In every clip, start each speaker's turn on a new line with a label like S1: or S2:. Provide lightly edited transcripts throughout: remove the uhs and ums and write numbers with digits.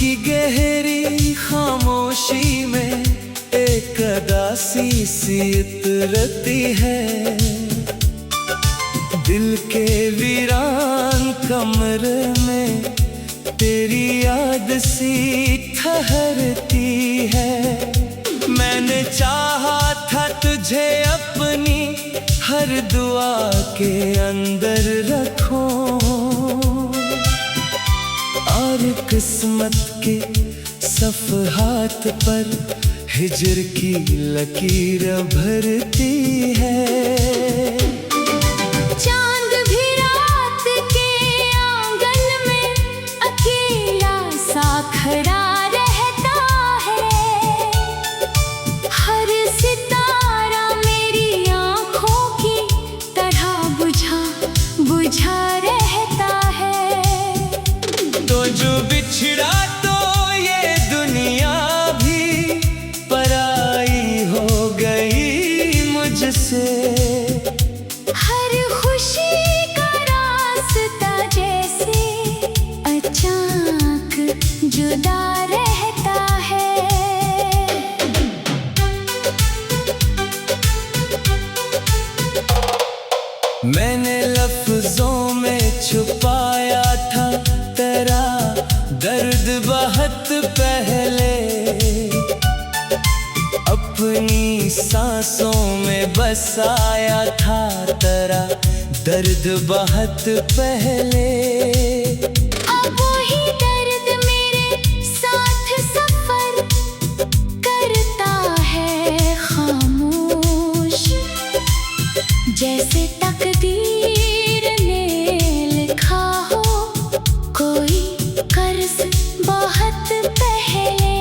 S1: की गहरी खामोशी में एक अदासी सी उतरती है। दिल के वीरान कमरे में तेरी याद सी ठहरती है। मैंने चाहा था तुझे अपनी हर दुआ के अंदर रखूं, और किस्मत के सफ़हात पर हिजर की लकीर भरती है।
S2: चांद भी रात के आंगन में अकेला सा खड़ा रहता है। हर सितारा मेरी आँखों की तरह बुझा बुझा रहता है।
S1: तो जो बिछड़ा तो ये दुनिया भी पराई हो गई मुझसे।
S2: हर खुशी का रास्ता जैसे अचानक जुदा रहता है।
S1: मैंने लफ्जों में छुपाया था तेरा दर्द बहुत पहले। अपनी सांसों में बसाया था तेरा दर्द बहुत पहले।
S2: अब वही दर्द मेरे साथ सफर करता है खामोश। जैसे तकदीर ने लिखा हो कोई कर्ज बहुत पहले।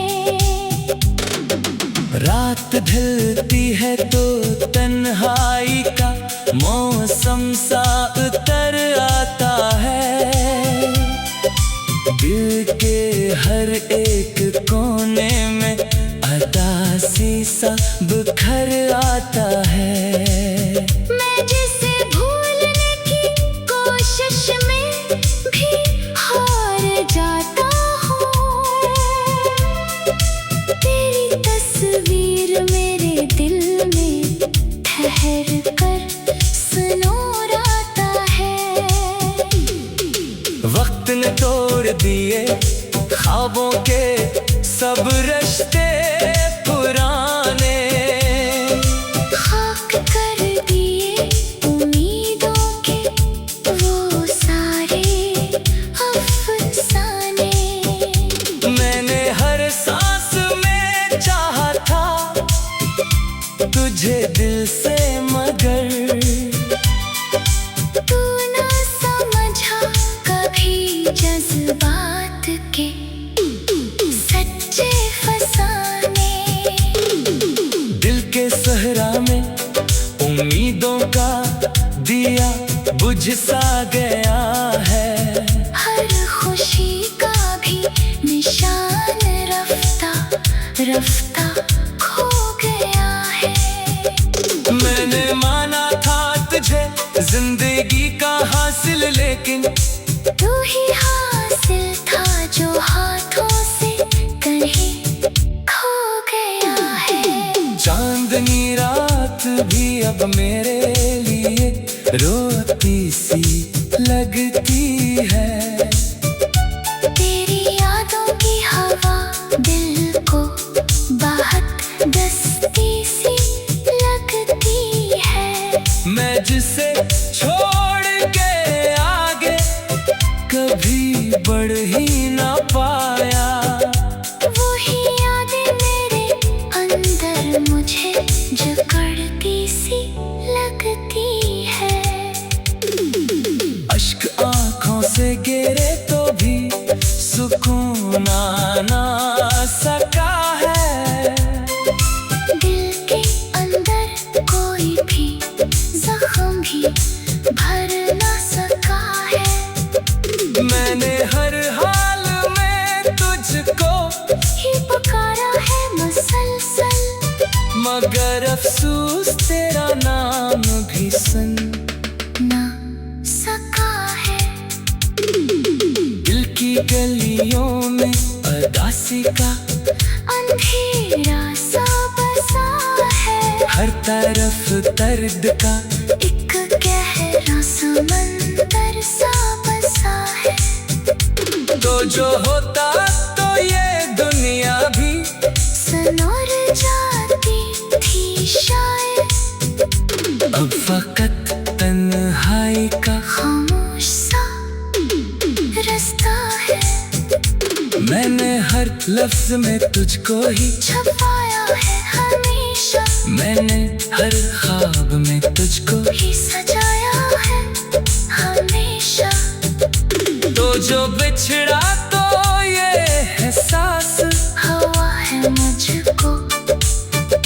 S1: रात ढलती है तो तन्हाई का मौसम सा उतर आता है। दिल के हर एक कोने में उदासी सा बिखर आता है।
S2: मैं जिसे भूलने की कोशिश में भी हार जाता हूँ। तेरी तस्वीर मेरे दिल में ठहर कर सुनोराता है।
S1: वक्त ने तोड़ दिए ख्वाबों के सब रिश्ते पुराने।
S2: खाक कर दिए उम्मीदों के वो सारे अफसाने।
S1: मैंने हर सांस में चाहा था तुझे दिल से, मगर
S2: तू ना समझा कभी जज्बात के सच्चे फसाने।
S1: दिल के सहरा में उम्मीदों का दिया बुझ सा गया है।
S2: हर खुशी का भी निशान रफ्ता रफ्ता खो गया है।
S1: मैंने माना था तुझे जिंदगी का हासिल, लेकिन
S2: तू ही हासिल था जो हाथों से कहीं खो गया है।
S1: चांदनी रात भी अब मेरे लिए रोती सी लगती है।
S2: तेरी यादों की हवा दिल को बहुत दस्ती सी लगती है।
S1: मैं जिसे छोड़ के आगे कभी बढ़ ही ना पाया।
S2: वही यादें मेरे अंदर मुझे जकड़ती सी लगती है।
S1: अश्क आँखों से गिरे तो भी सुकून आ ना सका है।
S2: दिल के अंदर कोई भी जख्म भी भर ना सका है।
S1: मैंने हर हाल में तुझको
S2: ही पुकारा है मुसलसल,
S1: मगर अफसोस तेरा नाम भी सुन
S2: ना सका है।
S1: दिल की गलियों में उदासी का
S2: अंधेरा सा बसा है,
S1: हर तरफ दर्द का
S2: एक गहरा समंदर सा बसा है।
S1: तो जो होता तो ये दुनिया भी
S2: सनोर जाती थी शायद,
S1: अब फकत तन्हाई का
S2: खामोश सा रास्ता है।
S1: मैंने हर लफ्ज में तुझको ही
S2: छुपाया है हमेशा,
S1: मैंने हर ख्वाब में तुझको
S2: ही सजाया है हमेशा।
S1: तो जो बिछड़ा तो ये एहसास
S2: हवा है मुझको,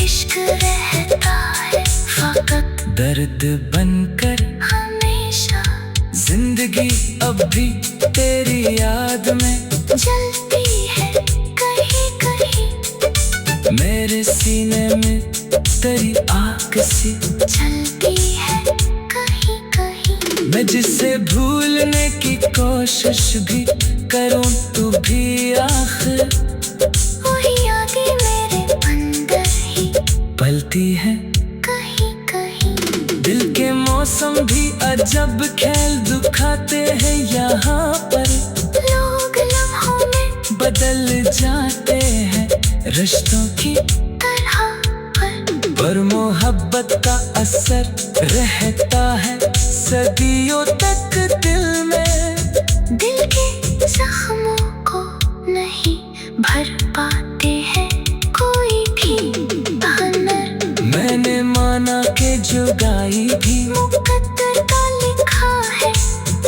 S2: इश्क रहता है फकत
S1: दर्द बनकर
S2: हमेशा।
S1: जिंदगी अब भी तेरी याद में
S2: जलती है कहीं कहीं,
S1: मेरे सीने में तेरी आग सी
S2: जलती है कहीं कहीं।
S1: मैं जिसे भूलने की कोशिश भी करूं तू भी आखिर
S2: वही यादें मेरे अंदर ही
S1: पलती है
S2: कहीं कहीं।
S1: दिल के मौसम भी अजब खेल दिखाते हैं यहाँ पर,
S2: लोग लम्हों में
S1: बदल जाते हैं रिश्तों की
S2: तरह
S1: पर मोहब्बत का असर रहता है सदियों तक दिल में।
S2: दिल के जख्मों को नहीं भर पाते हैं कोई भी हुनर।
S1: मैंने माना के जुदाई भी
S2: मुकद्दर का लिखा है,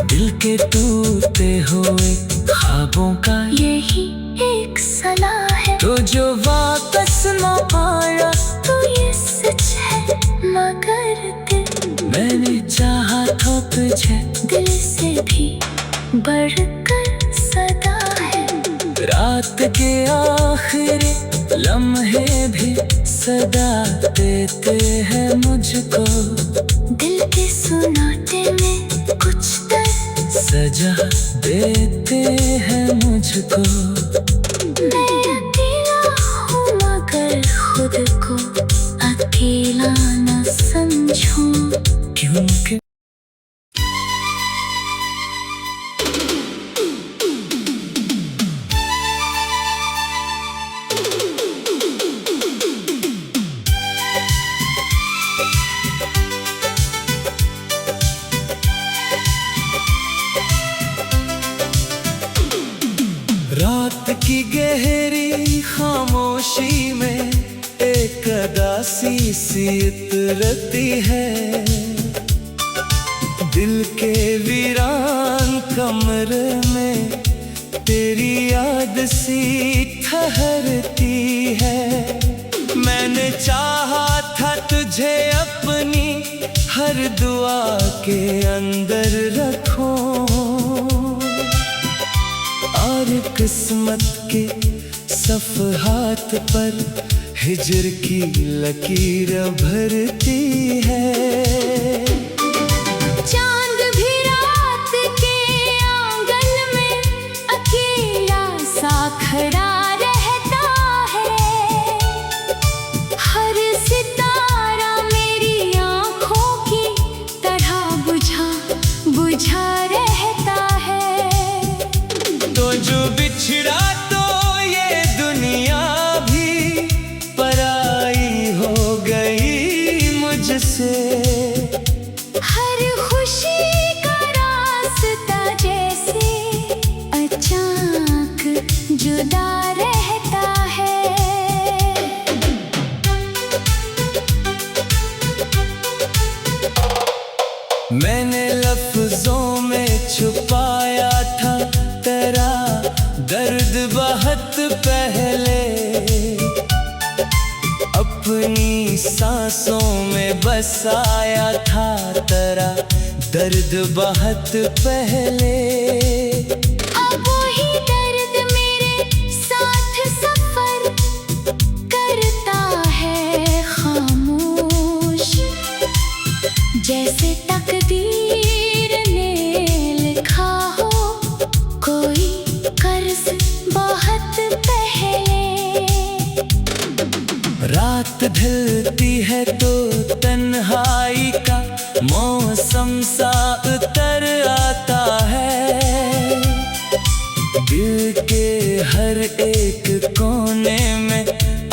S1: दिल के टूटे हुए ख्वाबों का
S2: यही एक सलाह है।
S1: तो जो वापस न आया
S2: तो ये सच है मगर दिल,
S1: मैंने चाहा तो तुझे
S2: दिल से भी बढ़कर सदा है।
S1: रात के आखिरी लम्हे भी सदा देते हैं मुझको,
S2: दिल के सुनाते में कुछ दर्द
S1: सजा देते हैं मुझको।
S2: मैं अकेला हूँ मगर खुद को अकेला न समझूं।
S1: क्योंकि रात की गहरी खामोशी में एक अदासी सी उतरती है, दिल के वीरान कमरे में तेरी याद सी ठहरती है। मैंने चाहा था तुझे अपनी हर दुआ के अंदर रखूं और किस्मत के सफ़हात पर हिजर की लकीर भरती है।
S2: चांद भी रात के आंगन में अकेला सा खड़ा रहता है, हर सितारा मेरी आँखों की तरह बुझा बुझा रहता है।
S1: तो जो बिछड़ा तो ये दुनिया भी पराई हो गई मुझसे,
S2: हर खुशी का रास्ता जैसे अचानक जुदा रहता है।
S1: मैंने लफ्जों में छुपाया था तेरा दर्द बहुत पहले, अपनी सांसों में बसाया था तेरा दर्द बहुत पहले।
S2: अब वही दर्द मेरे साथ सफर करता है खामोश, जैसे तकदीर ने लिखा हो कोई कर्ज बहुत
S1: रात ढलती है तो तन्हाई का मौसम सा उतर आता है। दिल के हर एक कोने में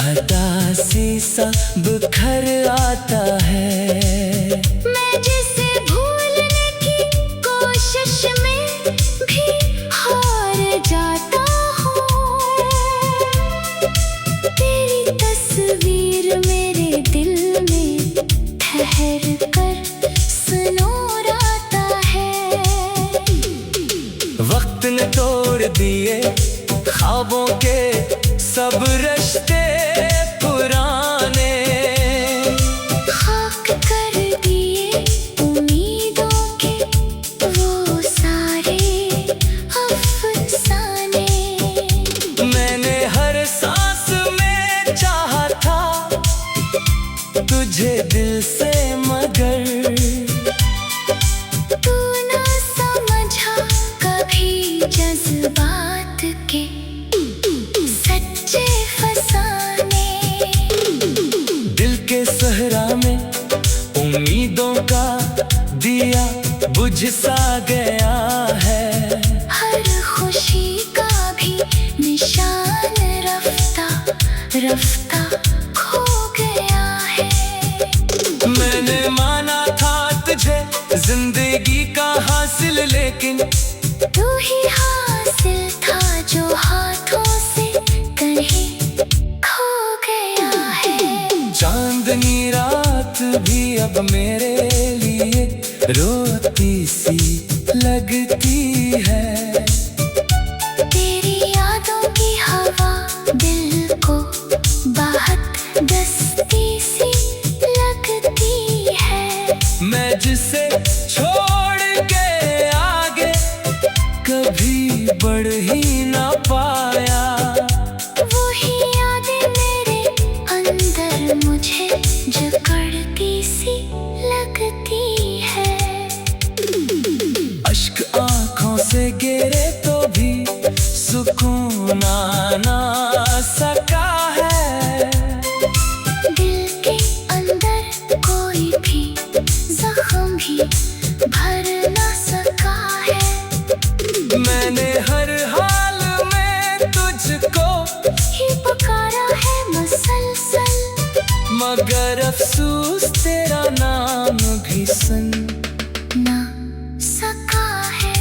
S1: उदासी सा बिखर आता है।
S2: मैं जिसे भूलने की कोशिश में भी हार जाता हूँ, तेरी तस्वीर मेरे दिल में ठहर कर सुनूर आता है।
S1: वक्त ने तोड़ दिए ख्वाबों के सब रिश्ते पुराने,
S2: खाक कर दिए उम्मीदों के वो सारे अफसाने।
S1: मैंने हर सांस में चाहा था तुझे दिल से, मगर
S2: तू ना समझा कभी जज्बात के सच्चे फसाने।
S1: दिल के सहरा में उम्मीदों का दिया बुझ सा गया है।
S2: हर खुशी का भी निशान रफ्ता रफ्ता खो गया है।
S1: मैंने माना था तुझे जिंदगी का हासिल, लेकिन
S2: तू ही हासिल था जो हाथों से कहीं खो गया है।
S1: चांदनी रात भी अब मेरे लिए रोती सी लगती है।
S2: तेरी यादों की हवा दिल को बहुत दस्ती सी लगती है।
S1: मैं जिसे छोड़ के आगे कभी बढ़ ही ना पाया,
S2: वही यादें मेरे अंदर मुझे जकड़ती सी लगती है।
S1: अश्क आंखों से गिरे तो भी सुकून आ ना सका है।
S2: दिल के अंदर कोई भी जख्म भी भर ना सका है।
S1: मैंने हर हाल में तुझको
S2: ही पुकारा है मुसलसल,
S1: मगर अफसोस तेरा नाम भी सुन
S2: ना सका है।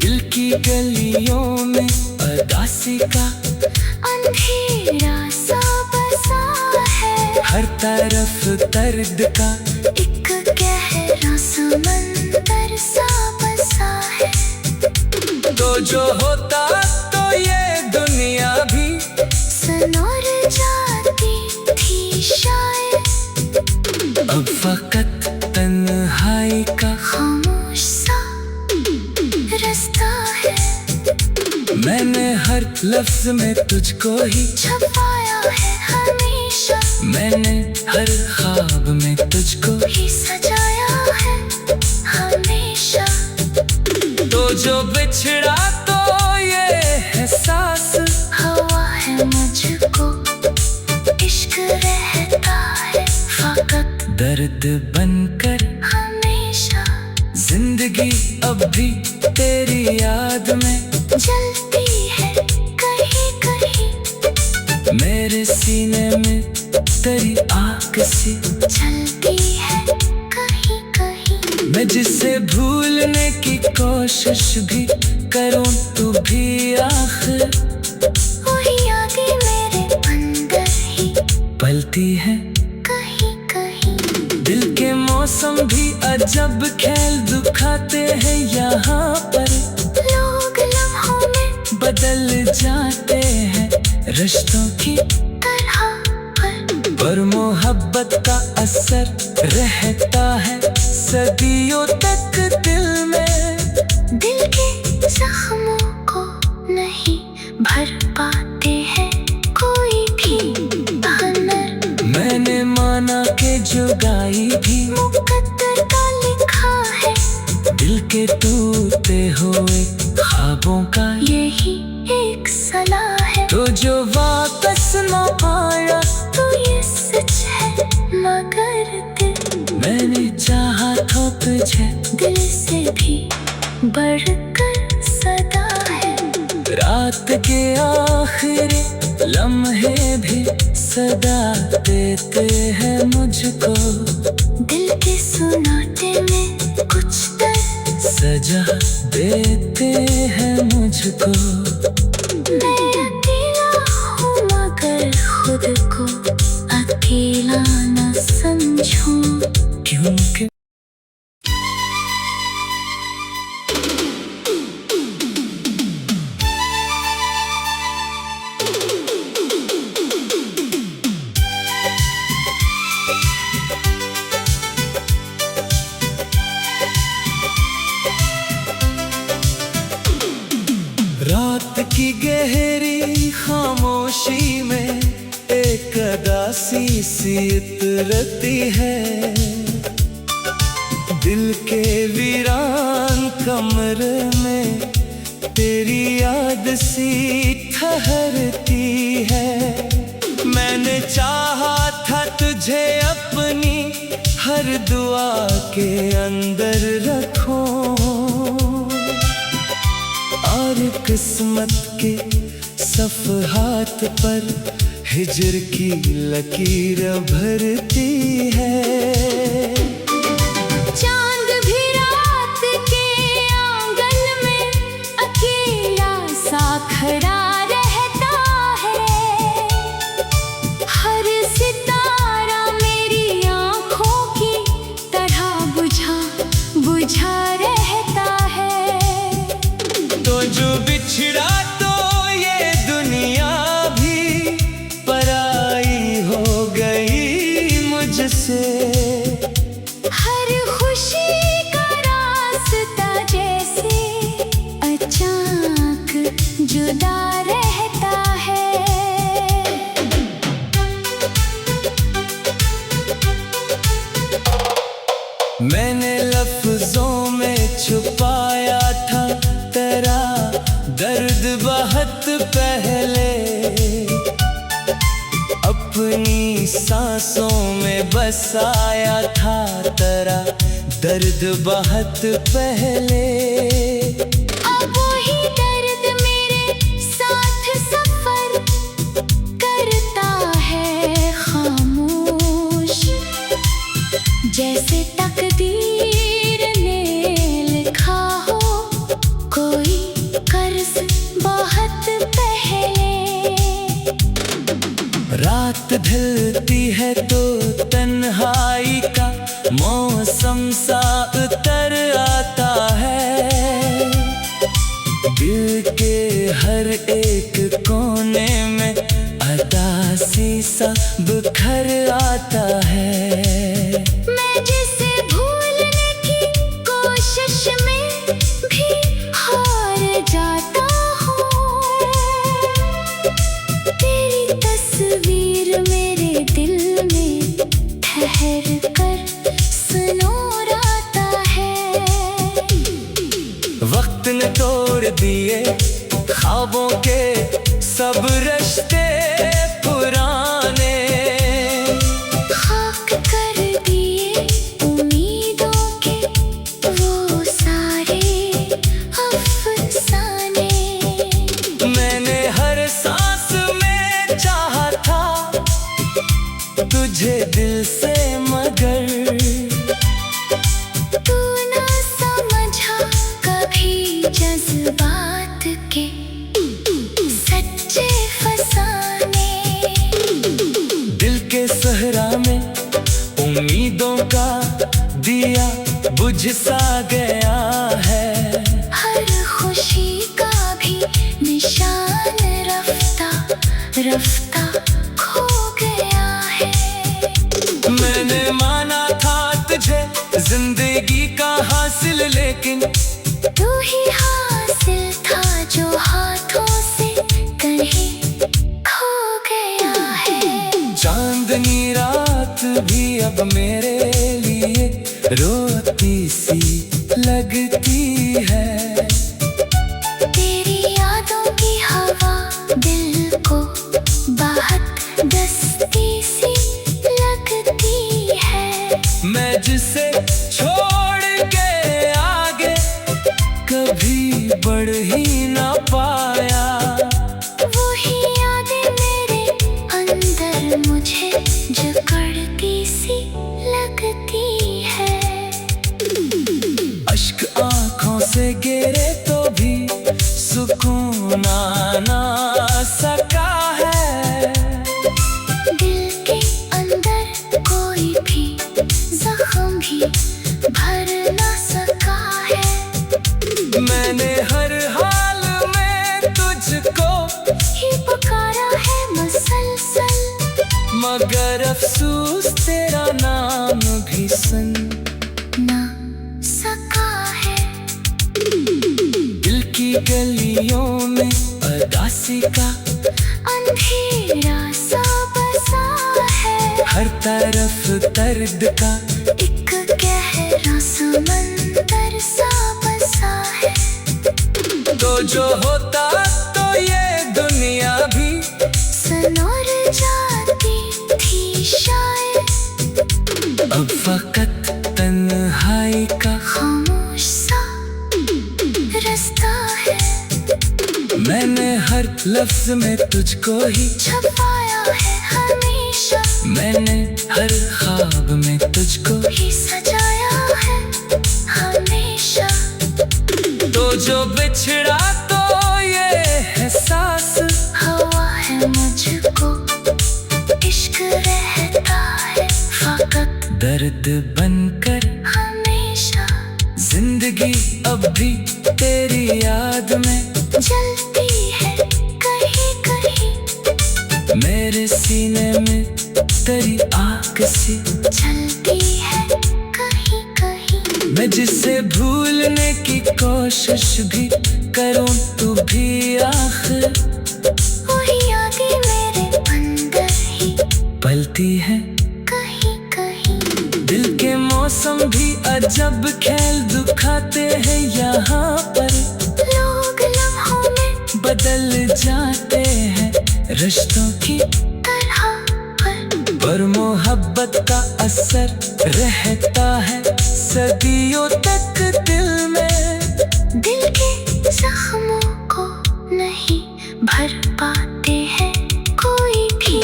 S1: दिल की गलियों में उदासी का
S2: अंधेरा सा बसा है।
S1: हर तरफ दर्द का
S2: एक गहरा समंदर सा बसा है।
S1: तो जो होता तो ये दुनिया भी
S2: सनोर जाती थी शायद।
S1: अब फकत तन्हाई का
S2: खामोश सा रास्ता है।
S1: मैंने हर लफ्ज में तुझको ही
S2: छुपाया है हमेशा,
S1: मैंने हर ख्वाब में तुझको
S2: ही सजाया है हमेशा।
S1: तो जो बिछड़ा तो ये एहसास
S2: हवा है मुझको इश्क रहता है फकत
S1: दर्द बनकर
S2: हमेशा।
S1: जिंदगी अब भी तेरी याद में
S2: जलती है कहीं कहीं,
S1: मेरे सीने में तेरी आग सी
S2: चलती है कहीं कहीं।
S1: मैं जिसे भूलने की कोशिश भी करूं तू भी आखिर
S2: वही यादें मेरे अंदर ही
S1: पलती है
S2: कहीं कहीं।
S1: दिल के मौसम भी अजब खेल दिखाते हैं यहाँ पर।
S2: लोग लम्हों में
S1: बदल जाते हैं रिश्तों की
S2: तरह
S1: पर मोहब्बत का असर रहता है सदियों तक दिल में।
S2: दिल के जख्मों को नहीं भर पाते हैं कोई भी बहाना।
S1: मैंने माना के जुदाई भी
S2: मुकद्दर का लिखा है,
S1: दिल के टूटे हुए ख्वाबों का
S2: यही एक सलाह है।
S1: तो जो वापस न आया
S2: तुझे दिल से भी बढ़कर सदा है।
S1: रात के आखिरी लम्हे भी सदा देते हैं मुझको।
S2: दिल के सुनाटे में कुछ दर्द
S1: सजा देते हैं मुझको।
S2: मैं अकेला हूँ मगर खुद को अकेला न समझूं।
S1: क्योंकि रात की गहरी खामोशी में एक अदासी सी उतरती है। दिल के वीरान कमरे में तेरी याद सी ठहरती है। मैंने चाहा था तुझे अपनी हर दुआ के अंदर रखूं और किस्मत के सफ़हात पर हिजर की लकीर भरती है।
S2: चांद भी रात के आंगन में अकेला सा खड़ा रहता है। हर सितारा मेरी आँखों की तरह बुझा बुझा रहता है।
S1: तो जो बिछड़ा तो ये दुनिया भी पराई हो गई मुझसे।
S2: हर खुशी का रास्ता जैसे अचानक जुदा रहता है।
S1: मैंने लफ्जों में छुपाया था तेरा दर्द बहुत पहले। अपनी सांसों में बसाया था तेरा दर्द बहुत पहले।
S2: अब वही दर्द मेरे साथ सफर करता है खामोश। जैसे तकदीर ने लिखा हो कोई कर्ज बहुत पहले।
S1: रात ढलती है तो तन्हाई का मौसम सा उतर आता है। दिल के हर एक कोने में अदासी सा बिखर आता है।
S2: मैं जिसे भूलने की कोशिश में भी हार जाता हूँ। तेरी तस्वीर मेरे दिल में ठहर कर सुनोराता है।
S1: वक्त ने तोड़ दिए ख्वाबों के सब रिश्ते पुराने।
S2: खाक कर दिए उम्मीदों के वो सारे अफसाने।
S1: मैंने हर सांस में चाहा था तुझे दिल से मगर
S2: तू ना समझा कभी जज्बात के सच्चे फसाने।
S1: दिल के सहरा में उम्मीदों का दिया बुझ सा गया है।
S2: हर खुशी का भी निशान रफ्ता रफ्ता खो गया है।
S1: मैंने माना था तुझे जिंदगी का हासिल लेकिन
S2: तू ही हासिल था जो हाथों से कहीं खो गया है।
S1: चांदनी रात भी अब मेरे लिए रोती सी लगती है।
S2: तेरी यादों की हवा दिल को बहुत दस्ती सी लगती है।
S1: मैं जिसे छोड़ ना सका है।
S2: दिल के अंदर कोई भी जख्म भी भर ना सका है।
S1: मैंने हर हाल में तुझको
S2: ही पुकारा है मुसलसल,
S1: मगर अफसोस तेरा नाम भी सुन
S2: ना सका है।
S1: दिल की गलियों में उदासी का
S2: अंधेरा सा बसा है।
S1: हर तरफ दर्द का
S2: एक गहरा समंदर सा बसा है।
S1: तो जो होता तो ये दुनिया भी
S2: सनोर जाती थी शायद।
S1: अब फकत तन्हाई का
S2: खामोश सा रास्ता है।
S1: मैंने हर लफ्ज में तुझको ही
S2: छुपाया है हमेशा।
S1: मैंने हर ख्वाब में तुझको
S2: ही सजाया है हमेशा।
S1: तो जो बिछड़ा तो ये एहसास
S2: हवा है मुझको इश्क रहता है फकत
S1: दर्द बनकर
S2: हमेशा।
S1: जिंदगी अब भी तेरी याद में
S2: जलती है कहीं कहीं।
S1: मेरे सीने में तेरी आग सी
S2: जलती है कहीं कहीं।
S1: मैं जिसे भूलने की कोशिश भी करूं तू भी आखिर
S2: वही यादें मेरे अंदर ही
S1: पलती है
S2: कहीं कहीं।
S1: दिल के मौसम भी अजब खेल दिखाते हैं यहाँ पर।
S2: लोग लम्हों में
S1: बदल जाते हैं रिश्तों की
S2: तरह
S1: पर मोहब्बत का असर रहता है सदियों तक दिल में।
S2: दिल के जख्मों को नहीं भर पाते हैं कोई भी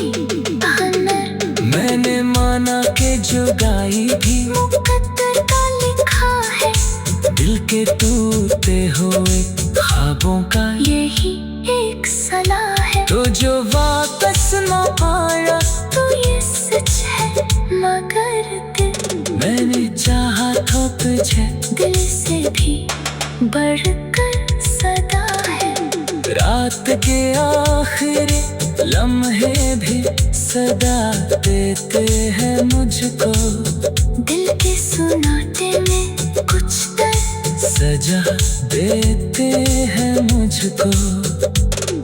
S2: हुनर।
S1: मैंने माना के जुदाई भी
S2: मुकद्दर का लिखा है।
S1: दिल के टूटे हुए ख्वाबों का
S2: यही एक सलाह है।
S1: तो जो वापस न आया
S2: तो ये सच है मगर दिल
S1: मैंने चाहा तो तुझे
S2: दिल से भी बढ़कर सदा है।
S1: रात के आखिरी लम्हे भी सदा देते हैं मुझको।
S2: दिल के सुनाते में कुछ दर्द
S1: सजा देते हैं मुझको।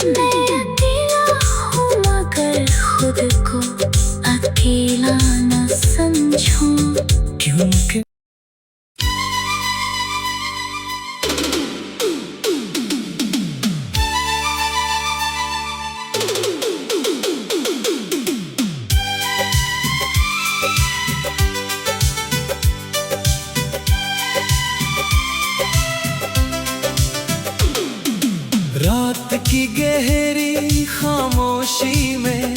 S2: मैं अकेला हूँ मगर खुद को अकेला न समझूं।
S1: क्योंकि रात की गहरी खामोशी में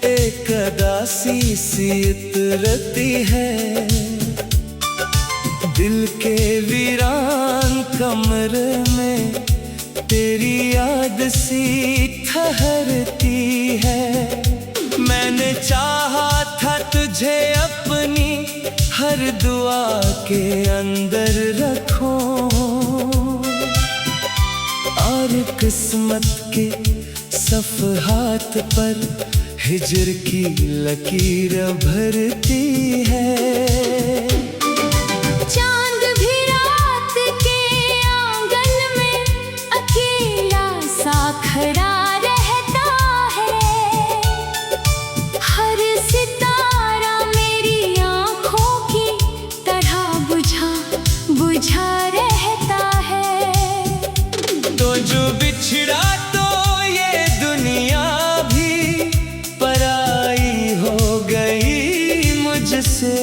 S1: एक अदासी सी उतरती है। दिल के वीरान कमरे में तेरी याद सी ठहरती है। मैंने चाहा था तुझे अपनी हर दुआ के अंदर रखूं और किस्मत के सफ़हात पर हिजर की लकीर भरती है।
S2: चांद भी रात के आंगन में अकेला सा खड़ा रहता है। हर सितारा मेरी आँखों की तरह बुझा बुझा रहता है।
S1: तो जो बिछड़ा तो ये दुनिया भी पराई हो गई मुझसे।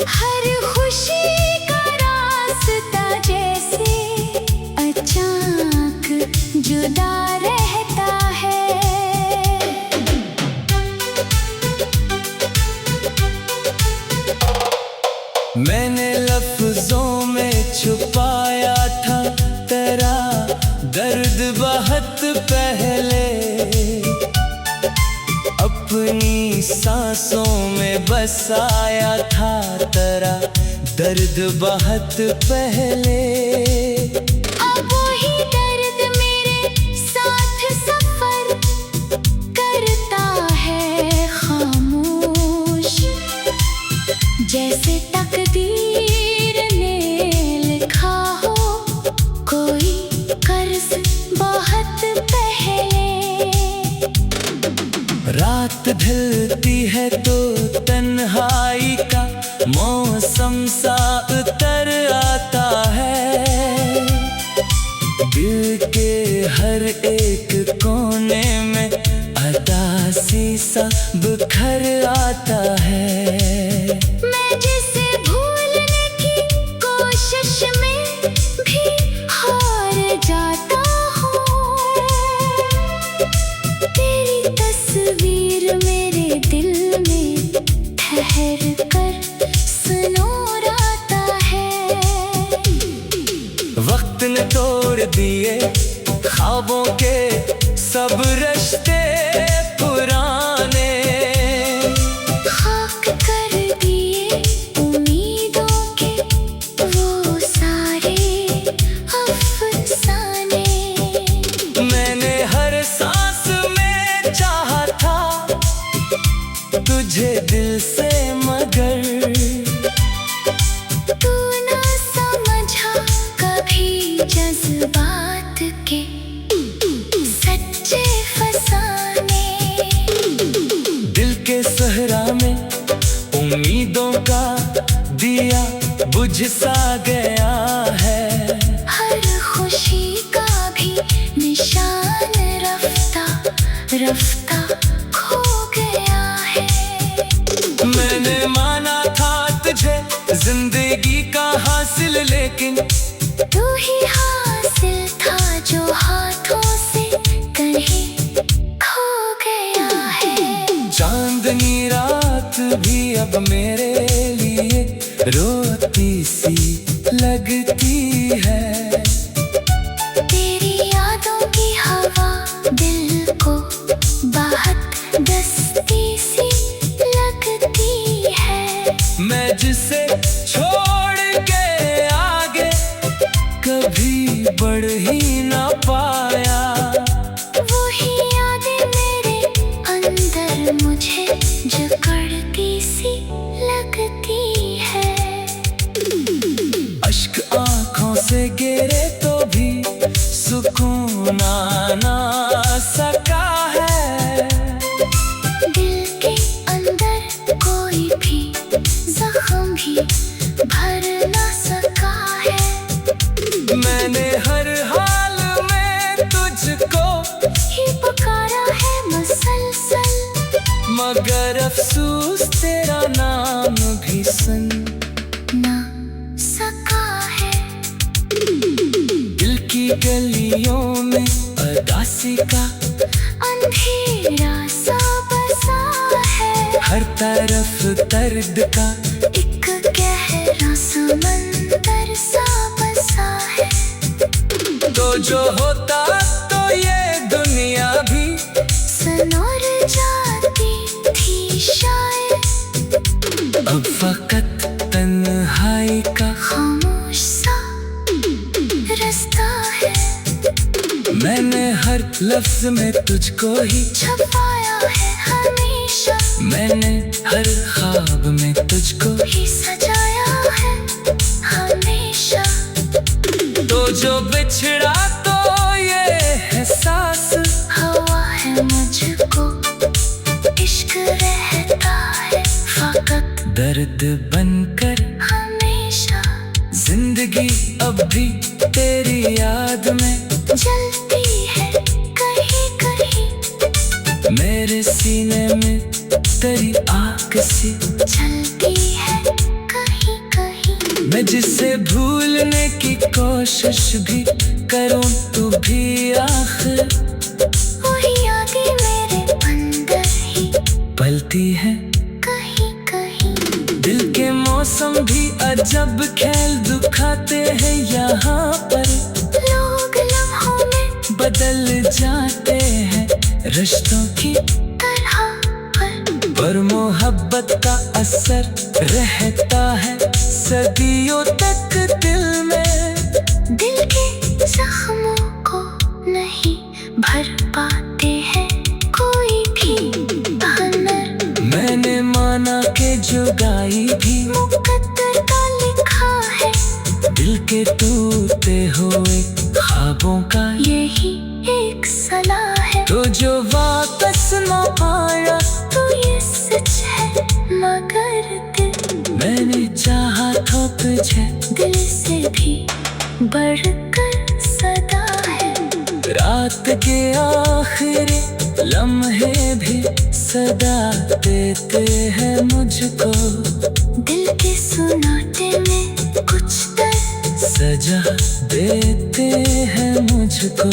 S2: हर खुशी का रास्ता जैसे अचानक जुदा रहता है।
S1: मैंने लफ्जों में छुपाया था तेरा दर्द बहुत सांसों में बसाया था तेरा दर्द बहुत पहले।
S2: अब वही दर्द मेरे साथ सफर करता है खामोश, जैसे तकदीर ने लिखा हो कोई कर्ज बहुत पहले।
S1: रात ढलती है तो तन्हाई का मौसम सा उतर आता है। दिल के हर एक कोने में उदासी सा बिखर आता है।
S2: मैं जिसे भूलने की कोशिश में भी हार जाता हूँ, तेरी तस्वीर मेरे दिल में ठहर कर सुनोराता है।
S1: वक्त ने तोड़ दिए ख्वाबों के सब रिश्ते पुराने,
S2: खाक कर दिए उम्मीदों के वो सारे अफसाने।
S1: मैंने हर सांस में चाहा था तुझे दिल से, मगर
S2: तू ना समझा कभी जज्बात के सच्चे फसाने।
S1: दिल के सहरा में उम्मीदों का दिया बुझ सा गया है।
S2: हर खुशी का भी निशान रफ्ता रफ्ता खो गया है।
S1: मैंने माना था तुझे जिंदगी का हासिल, लेकिन
S2: तू ही हासिल था जो हाथों से कहीं खो गया है।
S1: चांदनी रात भी अब मेरे लिए रोती सी लगती है।
S2: तेरी यादों की हवा दिल को बहुत दस्ती सी लगती है।
S1: मैं जिसे छोड़ के आगे कभी बढ़ ही ना पाया,
S2: वही यादें मेरे अंदर मुझे जकड़ती सी लगती है।
S1: अश्क आंखों से गिरे तो भी सुकून आ ना सका है।
S2: दिल के अंदर कोई भी जख्म भी भर ना सका है।
S1: मैंने हर हाल में तुझको
S2: ही पुकारा है मुसलसल,
S1: मगर अफसोस तेरा नाम भी सुन
S2: ना सका है।
S1: दिल की गलियों में उदासी का
S2: अंधेरा सा बसा है।
S1: हर तरफ दर्द का
S2: एक गहरा समंदर सा बसा है।
S1: तो जो होता तो ये दुनिया भी
S2: सनोर जाती थी शायद।
S1: अब फकत तन्हाई का
S2: खामोश सा रास्ता है।
S1: मैंने हर लफ्ज में तुझको ही
S2: छुपाया है हमेशा,
S1: मैंने हर ख्वाब में तुझको
S2: ही सजाया है हमेशा।
S1: तो जो बिछड़ा तो ये एहसास
S2: हवा है मुझको इश्क रहता है फकत
S1: दर्द बनकर
S2: हमेशा।
S1: जिंदगी अब भी तेरी याद में
S2: जलती है कहीं कहीं,
S1: मेरे सीने में तेरी आग सी
S2: जलती है कहीं कहीं।
S1: मैं जिसे भूलने की कोशिश भी करूं तू भी आखिर
S2: वही यादें मेरे अंदर ही
S1: पलती है
S2: कहीं कहीं।
S1: दिल के मौसम भी अजब खेल दिखाते हैं यहाँ पर,
S2: लोग लम्हों में
S1: बदल जाते हैं रिश्तों की
S2: तरह पर।
S1: पर के टूटे हुए ख्वाबों का
S2: यही एक सलाह है।
S1: तो जो वापस न आया
S2: तो ये सच है मगर दिल,
S1: मैंने चाहा तो तुझे
S2: दिल से भी बढ़कर सदा है।
S1: रात के आखिरी लम्हे भी सदा देते हैं मुझको।
S2: दिल के सुनाते में कुछ दर्द
S1: सजा देते हैं मुझको।